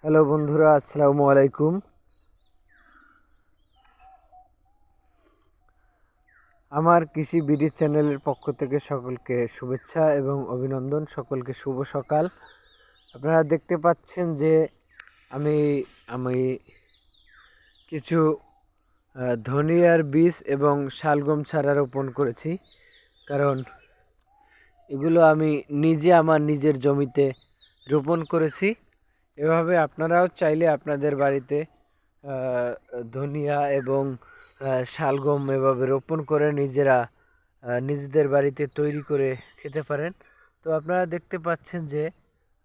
Hello বন্ধুরা, আসসালামু আলাইকুম। আমার কৃষি বিডি চ্যানেলের পক্ষ থেকে সকলকে শুভেচ্ছা এবং অভিনন্দন। সকলকে শুভ সকাল। আপনারা দেখতে পাচ্ছেন যে আমি আমি কিছু ধনিয়ার বীজ এবং শালগম চারা রোপণ করেছি, কারণ এগুলো আমি নিজে আমার নিজের জমিতে রোপণ করেছি। এভাবে আপনারাও চাইলে আপনাদের বাড়িতে ধনিয়া এবং শালগম এভাবে রোপণ করে নিজেরা নিজেদের বাড়িতে তৈরি করে খেতে পারেন। তো আপনারা দেখতে পাচ্ছেন যে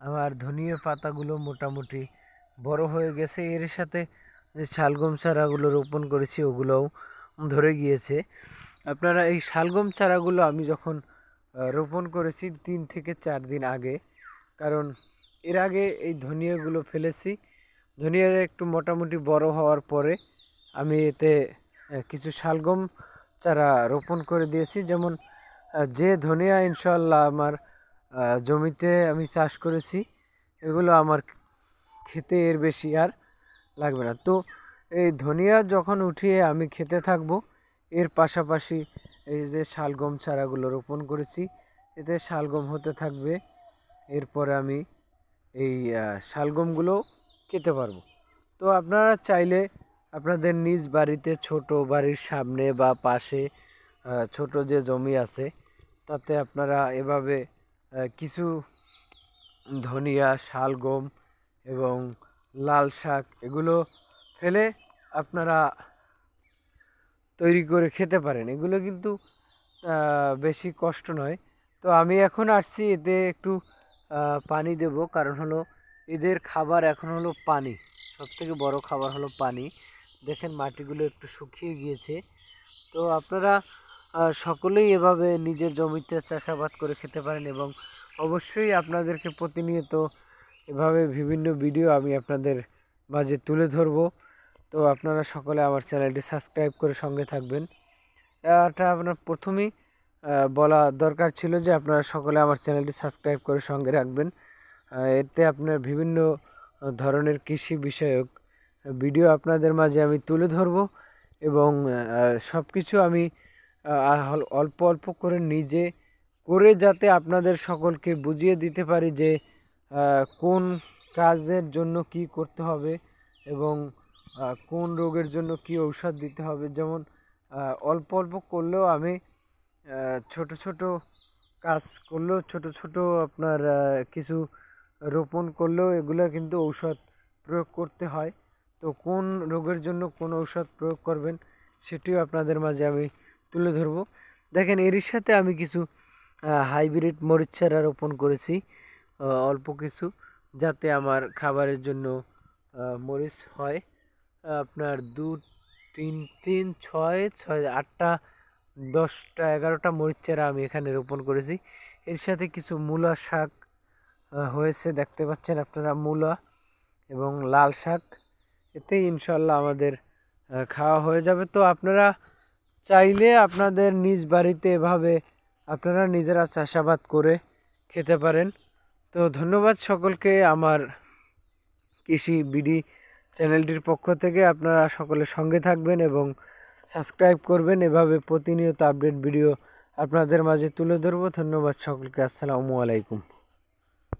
আমার ধনিয়া পাতাগুলো মোটামুটি বড় হয়ে গেছে। এর সাথে যে শালগম চারাগুলো রোপণ করেছি ওগুলোও ধরে গিয়েছে। আপনারা এই শালগম চারাগুলো আমি যখন রোপণ করেছি 3 থেকে 4 দিন আগে, কারণ এর আগে এই ধনিয়াগুলো ফেলেছি। ধনিয়ার একটু মোটামুটি বড় হওয়ার পরে আমি এতে কিছু শালগম চারা রোপণ করে দিয়েছি। যেমন যে ধনিয়া ইনশাল্লাহ আমার জমিতে আমি চাষ করেছি, এগুলো আমার খেতে এর বেশি আর লাগবে না। তো এই ধনিয়া যখন উঠিয়ে আমি খেতে থাকবো, এর পাশাপাশি এই যে শালগম চারাগুলো রোপণ করেছি এতে শালগম হতে থাকবে। এরপরে আমি এই শালগমগুলো খেতে পারবো। তো আপনারা চাইলে আপনাদের নিজ বাড়িতে, ছোট বাড়ির সামনে বা পাশে ছোট যে জমি আছে তাতে আপনারা এভাবে কিছু ধনিয়া, শালগম এবং লাল শাক এগুলো ফেলে আপনারা তৈরি করে খেতে পারেন। এগুলো কিন্তু বেশি কষ্ট নয়। তো আমি এখন আসছি, এতে একটু পানি দেব, কারণ হলো এদের খাবার এখন হলো পানি। সবথেকে বড় খাবার হলো পানি। দেখেন মাটিগুলো একটু শুকিয়ে গিয়েছে। তো আপনারা সকলেই এভাবে নিজের জমিতে চাষাবাদ করে খেতে পারেন এবং অবশ্যই আপনাদেরকে প্রতিনিয়ত এভাবে বিভিন্ন ভিডিও আমি আপনাদের মাঝে তুলে ধরবো। তো আপনারা সকলে আমার চ্যানেলটি সাবস্ক্রাইব করে সঙ্গে থাকবেন। এটা আপনার প্রথমেই বলা দরকার ছিল যে আপনারা সকলে আমার চ্যানেলটি সাবস্ক্রাইব করে সঙ্গে রাখবেন। এতে আপনার বিভিন্ন ধরনের কৃষি বিষয়ক ভিডিও আপনাদের মাঝে আমি তুলে ধরব এবং সব কিছু আমি অল্প অল্প করে নিজে করে যাতে আপনাদের সকলকে বুঝিয়ে দিতে পারি যে কোন কাজের জন্য কি করতে হবে এবং কোন রোগের জন্য কি ঔষধ দিতে হবে। যেমন অল্প অল্প করলেও আমি ছোট ছোট কাজ করলেও, ছোট ছোট আপনার কিছু রোপণ করলেও এগুলো কিন্তু ঔষধ প্রয়োগ করতে হয়। তো কোন রোগের জন্য কোন ঔষধ প্রয়োগ করবেন সেটিও আপনাদের মাঝে আমি তুলে ধরব। দেখেন এরই সাথে আমি কিছু হাইব্রিড মরিচ চারা রোপণ করেছি, অল্প কিছু, যাতে আমার খাবারের জন্য মরিচ হয়। আপনার 2 3 3 6 6 8টা 10টা 11টা মরিচ চারা আমি এখানে রোপণ করেছি। এর সাথে কিছু মূলা শাক হয়েছে, দেখতে পাচ্ছেন আপনারা, মূলা এবং লাল শাক। এতে ইনশাল্লাহ আমাদের খাওয়া হয়ে যাবে। তো আপনারা চাইলে আপনাদের নিজ বাড়িতে এভাবে আপনারা নিজেরা চাষাবাদ করে খেতে পারেন। তো ধন্যবাদ সকলকে। আমার কৃষি বিডি চ্যানেলটির পক্ষ থেকে আপনারা সকলে সঙ্গে থাকবেন এবং সাবস্ক্রাইব করবেন। এভাবে প্রতিনিয়ত আপডেট ভিডিও আপনাদের মাঝে তুলে ধরবো। ধন্যবাদ সকলকে। আসসালামু আলাইকুম।